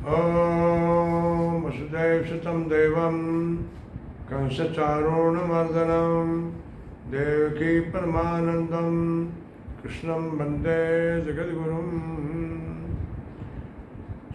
ॐ वसुदेवसुतं देवं कंसचारूणमर्दनं देवकी परमानंदं कृष्णं वंदे जगद्गुरुं।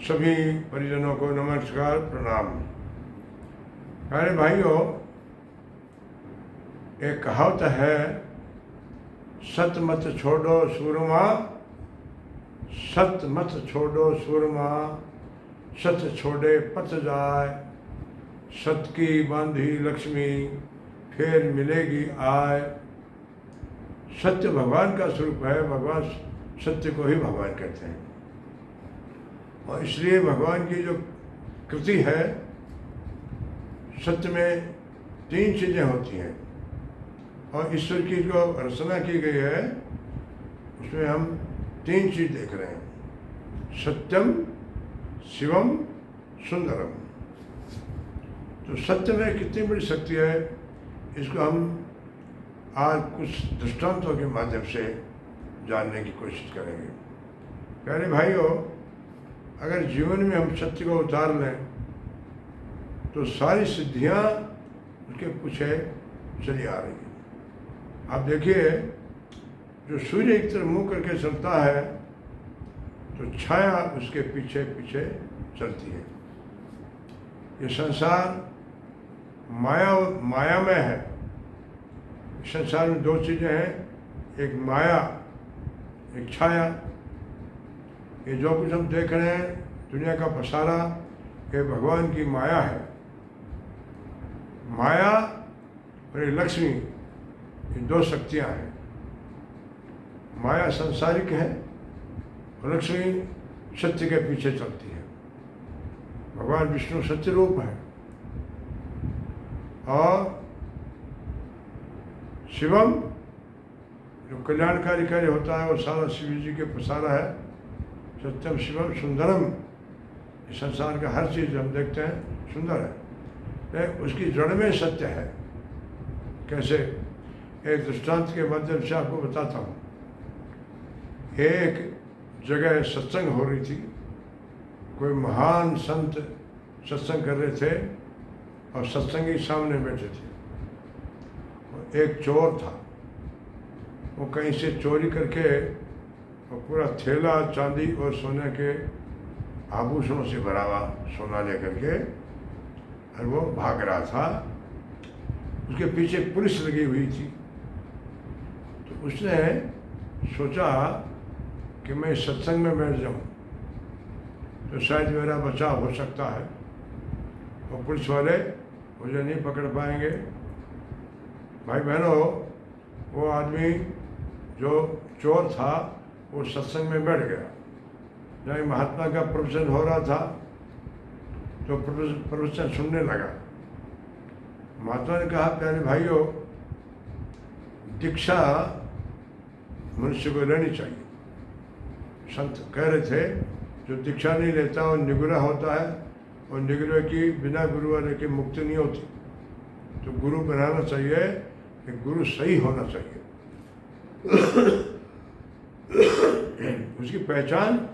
सभी परिजनों को नमस्कार प्रणाम। प्यारे भाइयों, एक कहावत है, सत मत छोड़ो सूरमा, सत मत छोड़ो सूरमा, सत छोड़े पत जाए, सत की बांधी लक्ष्मी फिर मिलेगी आय। सत्य भगवान का स्वरूप है, भगवान सत्य को ही भगवान कहते हैं। और इसलिए भगवान की जो कृति है, सत्य में तीन चीज़ें होती हैं और ईश्वर की जो रचना की गई है उसमें हम तीन चीज़ देख रहे हैं, सत्यम शिवम सुंदरम। तो सत्य में कितनी बड़ी शक्ति है, इसको हम आज कुछ दृष्टांतों के माध्यम से जानने की कोशिश करेंगे। प्यारे भाइयों, अगर जीवन में हम सत्य को उतार लें तो सारी सिद्धियां उसके पीछे चली आ रही हैं। आप देखिए, जो सूर्य एक तरफ मुंह करके चलता है तो छाया उसके पीछे पीछे चलती है। ये संसार मायामय है। इस संसार में दो चीज़ें हैं, एक माया, एक छाया। ये जो कुछ हम देख रहे हैं दुनिया का पसारा, ये भगवान की माया है। माया और एक लक्ष्मी, ये दो शक्तियाँ हैं। माया सांसारिक है और लक्ष्मी सत्य के पीछे चलती है। भगवान विष्णु सत्य रूप है और शिवम जो कल्याणकारी कार्य होता है वो सारा शिव जी के पसारा है। सत्यम शिवम सुंदरम, इस संसार का हर चीज़ हम देखते हैं सुंदर है, उसकी जड़ में सत्य है। कैसे? एक दृष्टांत के माध्यम से आपको बताता हूँ। एक जगह सत्संग हो रही थी, कोई महान संत सत्संग कर रहे थे और सत्संगी सामने बैठे थे। एक चोर था, वो कहीं से चोरी करके और पूरा थैला चांदी और सोने के आभूषणों से भरा हुआ सोना लेकर के और वो भाग रहा था। उसके पीछे पुलिस लगी हुई थी। तो उसने सोचा कि मैं सत्संग में बैठ जाऊं तो शायद मेरा बचाव हो सकता है और पुलिस वाले मुझे नहीं पकड़ पाएंगे। भाई बहनों, वो आदमी जो चोर था वो सत्संग में बैठ गया। जहाँ महात्मा का प्रवचन हो रहा था तो प्रवचन सुनने लगा। महात्मा ने कहा, प्यारे भाइयों, दीक्षा मनुष्य को लेनी चाहिए। संत कह रहे थे, जो दीक्षा नहीं लेता वो निगुरा होता है और निगुरे की बिना गुरु वाले की मुक्ति नहीं होती। तो गुरु बनाना चाहिए, कि गुरु सही होना चाहिए। उसकी पहचान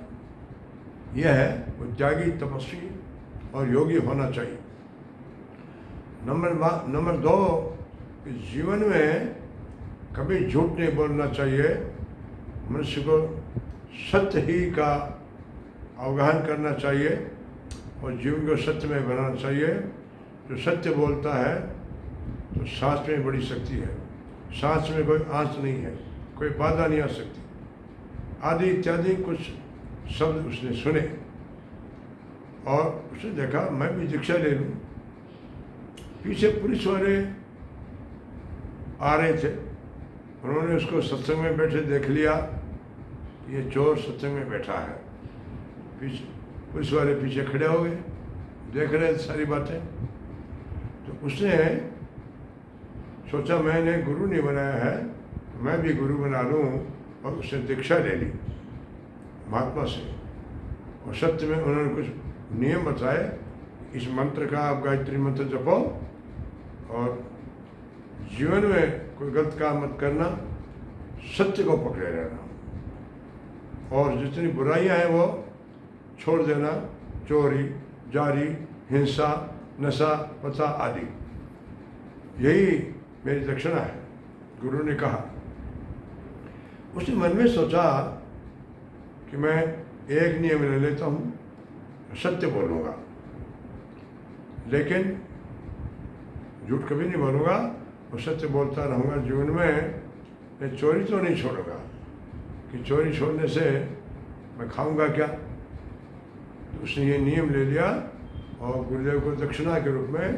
यह है, वो त्यागी, तपस्वी और योगी होना चाहिए। नंबर दो, जीवन में कभी झूठ नहीं बोलना चाहिए। मनुष्य को सत्य ही का अवगाहन करना चाहिए और जीवन को सत्य में बनाना चाहिए। जो सत्य बोलता है तो सांस में बड़ी शक्ति है। सांस में कोई आँच नहीं है, कोई बाधा नहीं आ सकती। आदि इत्यादि कुछ शब्द उसने सुने और उसने देखा मैं भी दीक्षा ले लूँ। पीछे पुलिस वाले आ रहे थे, उन्होंने उसको सत्संग में बैठे देख लिया, ये चोर सत्संग में बैठा है। पीछे पुलिस वाले पीछे खड़े हो गए, देख रहे सारी बातें। तो उसने सोचा मैंने गुरु नहीं बनाया है, मैं भी गुरु बना लूँ, और उसने दीक्षा ले ली महात्मा से। और सत्य में उन्होंने कुछ नियम बताए, इस मंत्र का आप गायत्री मंत्र जपो और जीवन में कोई गलत काम मत करना, सत्य को पकड़े रहना और जितनी बुराइयां हैं वो छोड़ देना, चोरी, जारी, हिंसा, नशा, पता आदि, यही मेरी दक्षिणा है। गुरु ने कहा। उसने मन में सोचा कि मैं एक नियम ले लेता हूँ, सत्य बोलूँगा, लेकिन झूठ कभी नहीं बोलूँगा और सत्य बोलता रहूँगा जीवन में। मैं चोरी तो नहीं छोड़ूंगा कि चोरी छोड़ने से मैं खाऊंगा क्या। तो उसने ये नियम ले लिया और गुरुदेव को दक्षिणा के रूप में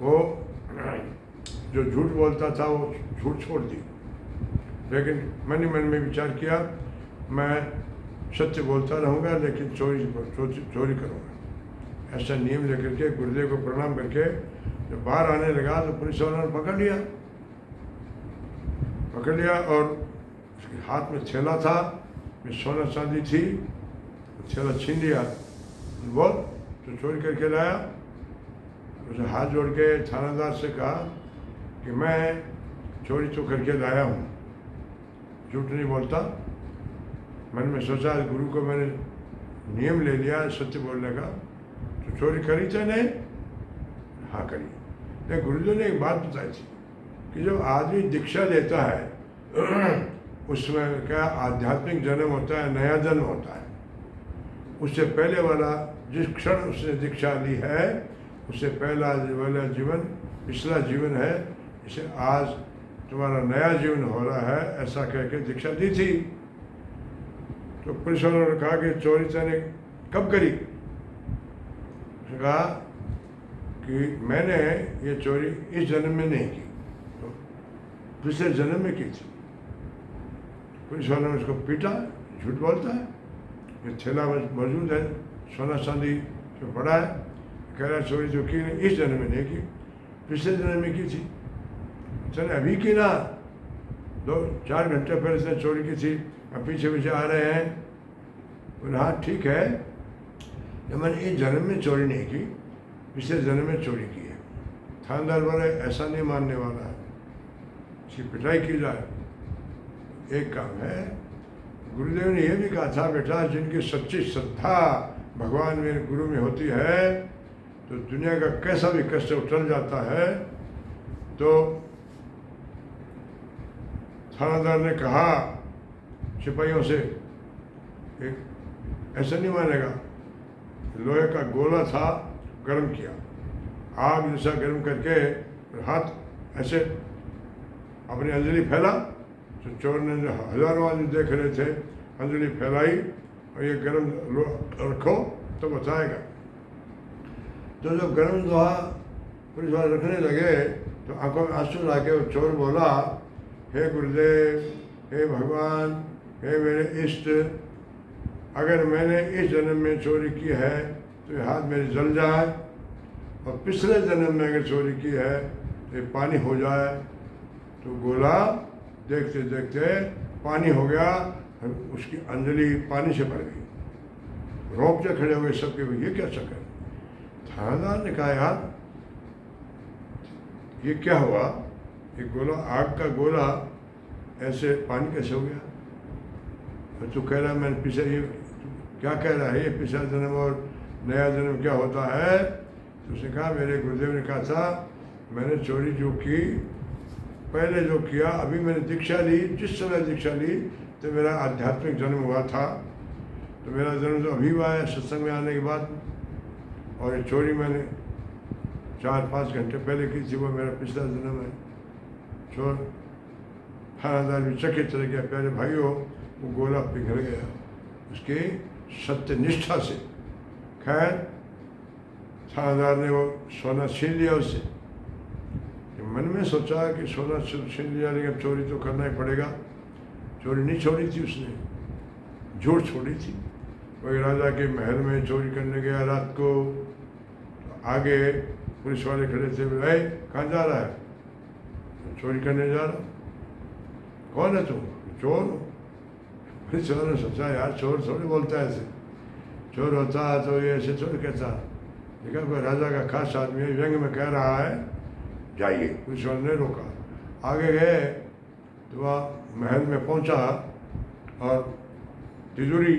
वो जो झूठ बोलता था वो झूठ छोड़ दी। लेकिन मन ही मन में विचार किया मैं सत्य बोलता रहूँगा लेकिन चोरी करूँगा। ऐसा नियम लेकर के गुरुदेव को प्रणाम करके जब बाहर आने लगा तो पुलिस वालों ने पकड़ लिया और उसके हाथ में थैला था, में सोना चांदी थी, थैला छीन लिया। बोल तो चोरी करके लाया। उसे हाथ जोड़ के थानेदार से कहा कि मैं चोरी तो करके लाया हूँ, झूठ नहीं बोलता। मन में सोचा गुरु को मैंने नियम ले लिया सत्य बोलने का, तो चोरी करी थे नहीं? हाँ करी। लेकिन गुरुदेव ने एक बात बताई थी कि जब आदमी दीक्षा लेता है उसमें क्या आध्यात्मिक जन्म होता है, नया जन्म होता है। उससे पहले वाला जिस क्षण उसने दीक्षा ली है उससे पहला वाला जीवन पिछला जीवन है, इसे आज तुम्हारा नया जीवन हो रहा है, ऐसा कह के दीक्षा दी थी। तो पुलिस वालों ने कहा कि चोरी तूने कब करी? उसने कहा कि मैंने ये चोरी इस जन्म में नहीं की, तो पिछले जन्म में की थी। पुलिस वालों ने उसको पीटा, झूठ बोलता है, ये थैला मौजूद है, सोना चांदी जो पड़ा है, कह रहा चोरी जो की नहीं, इस जन्म में नहीं की, पिछले जन्म में की थी। चले अभी की ना, 2-4 घंटे पहले से चोरी की थी, अब पीछे पीछे आ रहे हैं। बोले हाँ ठीक है, जब मैंने इस जन्म में चोरी नहीं की, पिछले जन्म में चोरी की है। थानेदार वाले ऐसा नहीं मानने वाला है, इसकी पिटाई की जाए। एक काम है, गुरुदेव ने यह भी कहा था बेटा जिनकी सच्ची श्रद्धा भगवान में गुरु में होती है तो दुनिया का कैसा भी कष्ट उतर जाता है। तो थानेदार ने कहा सिपाहियों से, एक ऐसा नहीं मानेगा, लोहे का गोला था, गर्म किया, आग जैसा गर्म करके हाथ ऐसे अपनी अंजलि फैला, तो चोर ने जो हजारों आदमी देख रहे थे अंजलि फैलाई और ये गर्म रखो तो बताएगा। तो जब गर्म लोहा पुलिस वाले रखने लगे तो आंखों में आंसू ला के वो चोर बोला, हे गुरुदेव, हे भगवान, हे मेरे इष्ट, अगर मैंने इस जन्म में चोरी की है तो ये हाथ मेरे जल जाए, और पिछले जन्म में अगर चोरी की है तो ये पानी हो जाए। तो गोला देखते देखते पानी हो गया, उसकी अंजलि पानी से भर गई। रोंगटे खड़े हुए सबके, ये क्या चक्कर? थानेदार ने कहा यार ये क्या हुआ, ये गोला, आग का गोला ऐसे पानी कैसे हो गया? और तू कह रहा है मैंने पिछले, ये क्या कह रहा है, ये पिछला जन्म और नया जन्म क्या होता है? तो उसने कहा मेरे गुरुदेव ने कहा था मैंने चोरी जो की, पहले जो किया, अभी मैंने दीक्षा ली, जिस समय दीक्षा ली तो मेरा आध्यात्मिक जन्म हुआ था, तो मेरा जन्म तो अभी हुआ है सत्संग में आने के बाद, और ये चोरी मैंने 4-5 घंटे पहले की थी, वो मेरा पिछला जन्म है। चोर थानेदार भी चकित रह गया, प्यारे भाइयों वो गोला पिघल गया उसके सत्य निष्ठा से। खैर थानेदार ने वो सोना छीन लिया उससे। मन में सोचा कि सोना छीन लिया लेकिन चोरी तो करना ही पड़ेगा। चोरी नहीं छोड़ी थी उसने, झूठ छोड़ी थी। कोई राजा के महल में चोरी करने गया रात को, तो आगे पुलिस वाले खड़े थे, बोले कहाँ जा रहा है? तो चोरी करने जा रहा। कौन है तुम? चोर हो। पुलिस वाले ने सोचा यार चोर थोड़ी बोलता है ऐसे, चोर होता तो ये ऐसे थोड़ी कहता। देखा कोई राजा का खास आदमी है, व्यंग में कह रहा है, जाइए। पुलिस वाले ने रोका, आगे गए तो वह महल में पहुंचा और तिजोरी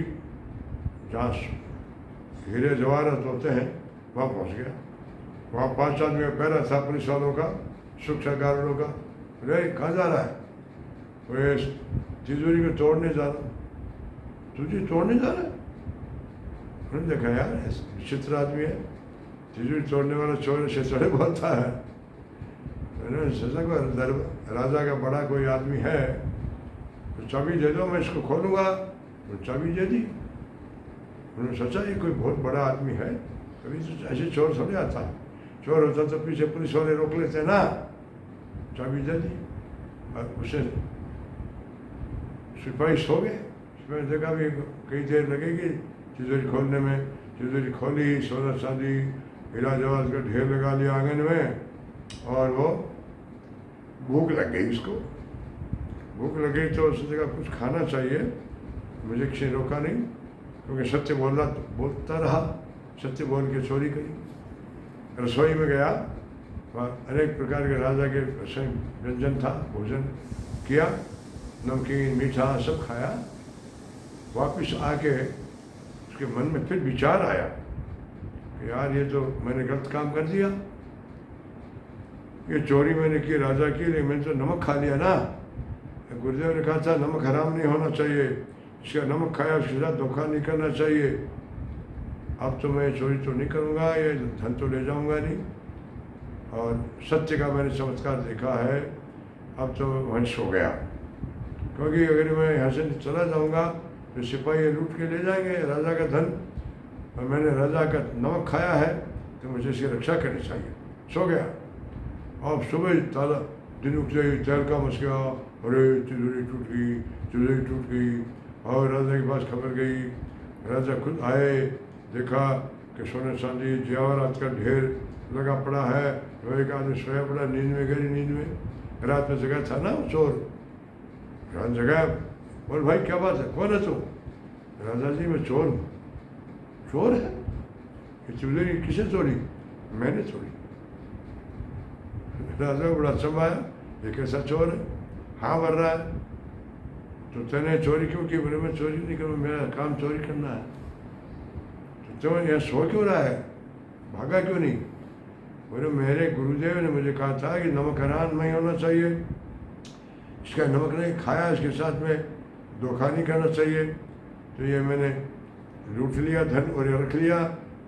जांच हीरे जवाहरात होते हैं, वहाँ पहुँच गया। वहाँ 5 आदमी का पहरा था, पुलिस वालों का, सुरक्षा गार्डों का। अरे कहाँ जा रहा है? वो तिजोरी को तोड़ने जा रहा। तुझे तोड़ने जा रहा है? उन्होंने देखा यार विचित्र आदमी है, तिजोरी तोड़ने वाला चोर से थोड़े बोलता है। मैंने सोचा को राजा का बड़ा कोई आदमी है तो चाबी दे दो, मैं इसको खोलूँगा। तो चाबी दे दी। उन्होंने सोचा ये कोई बहुत बड़ा आदमी है, कभी तो ऐसे चोर थोड़े आता है। चोर होता तो पीछे पुलिस वाले रोक लेते ना। चाबी दे दी और उसे सिपाही सो गए। सिपाही ने देखा भी कई देर लगेगी तिजोरी खोलने में। तिजोरी खोली, सोना चांदी हीरा जवाहरात का ढेर लगा लिया आंगन में। और वो भूख लग गई उसको। भूख लग गई तो उसने देखा कुछ खाना चाहिए। मुझे किसी ने रोका नहीं, क्योंकि सत्य बोलता रहा। सत्य बोल के चोरी करी। रसोई में गया, वहाँ अनेक प्रकार के राजा के व्यंजन था, भोजन किया, नमकीन मीठा सब खाया। वापस आके उसके मन में फिर विचार आया कि यार ये तो मैंने गलत काम कर दिया। ये चोरी मैंने की राजा की, लेकिन मैंने तो नमक खा लिया ना। गुरुदेव ने कहा था नमक हराम नहीं होना चाहिए, इसका नमक खाया उसके साथ धोखा नहीं करना चाहिए। अब तो मैं चोरी तो नहीं करूँगा, ये धन तो ले जाऊँगा नहीं। और सत्य का मैंने चमत्कार देखा है, अब तो वंश हो गया। क्योंकि अगर मैं यहाँ से चला जाऊँगा तो सिपाही लूट के ले जाएंगे राजा का धन, और मैंने राजा का नमक खाया है तो मुझे इसकी रक्षा करनी चाहिए। सो गया। अब सुबह ताला दिन उठ गई, तहलका मच गया, अरे तिजोरी टूट गई, तिजोरी टूट गई। और राजा के पास खबर गई। राजा खुद आए, देखा कि सोने चांदी जवाहरात का ढेर लगा पड़ा है। तो एक आदमी सोया पड़ा, नींद में गई। नींद में रात में जगह था ना चोर। रात जगह, बोल भाई क्या बात है, कौन है तू? राजा जी मैं चोर हूँ। चोर है? ये तिजोरी किसे तोड़ी? मैंने तोड़ी। राजा को बड़ा अचंभा आया, ये कैसा चोर है? हाँ भर रहा है। तो तूने चोरी क्यों की? बोले मैं चोरी नहीं करूँ, मेरा काम चोरी करना है। तो तुम यहाँ सो क्यों रहा है, भागा क्यों नहीं? बोले मेरे गुरुदेव ने मुझे कहा था कि नमक हराम नहीं होना चाहिए, इसका नमक नहीं खाया, इसके साथ में धोखा नहीं करना चाहिए। तो ये मैंने लूट लिया धन और ये रख लिया।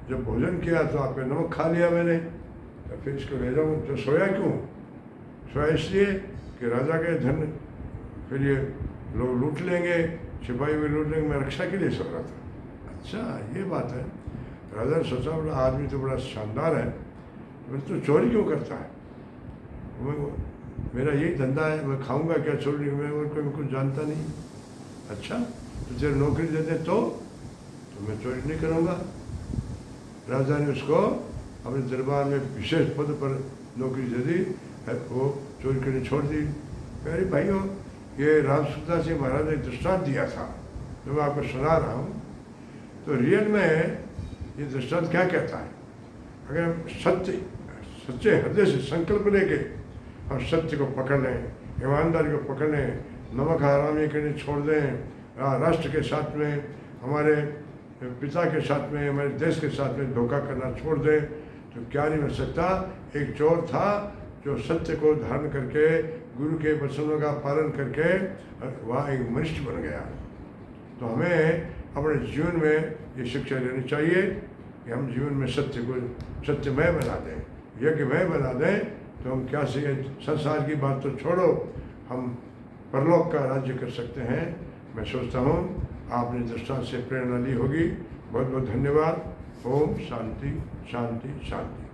जब भोजन किया तो आपने नमक खा लिया मैंने, तो फिर इसको ले जाऊँ। तो सोया क्यों? सोया इसलिए कि राजा के धन फिर ये लोग लूट लेंगे, सिपाही भी लूट लेंगे, मैं रक्षा के लिए सो रहा था। अच्छा ये बात है। राजा ने सोचा बड़ा आदमी तो बड़ा शानदार है, मैं तो चोरी क्यों करता है? मेरा यही धंधा है, मैं खाऊंगा क्या चोरी? मैं और कोई कुछ जानता नहीं। अच्छा तो तेरे नौकरी दे दे तो मैं चोरी नहीं करूँगा। राजा ने उसको अपने दरबार में विशेष पद पर नौकरी दे दी, वो चोरी करनी छोड़ दी। अरे भाइयों, ये रामसूता सिंह महाराज ने दृष्टांत दिया था जो मैं आपको सुना रहा हूँ। तो रियल में ये दृष्टांत क्या कहता है? अगर हम सच्चे हृदय से संकल्प लेके हम सत्य को पकड़ लें, ईमानदारी को पकड़ लें, नमक हरामी करने छोड़ दें, राष्ट्र के साथ में, हमारे पिता के साथ में, हमारे देश के साथ में धोखा करना छोड़ दें, तो क्या नहीं हो सकता। एक चोर था जो सत्य को धारण करके, गुरु के वचनों का पालन करके वह एक मनुष्य बन गया। तो हमें अपने जीवन में ये शिक्षा लेनी चाहिए कि हम जीवन में सत्य को सत्यमय बना दें, यज्ञमय बना दें। तो हम क्या से संसार की बात तो छोड़ो, हम परलोक का राज्य कर सकते हैं। मैं सोचता हूँ आपने दृष्टांत से प्रेरणा ली होगी। बहुत बहुत धन्यवाद। ओम शांति शांति शांति।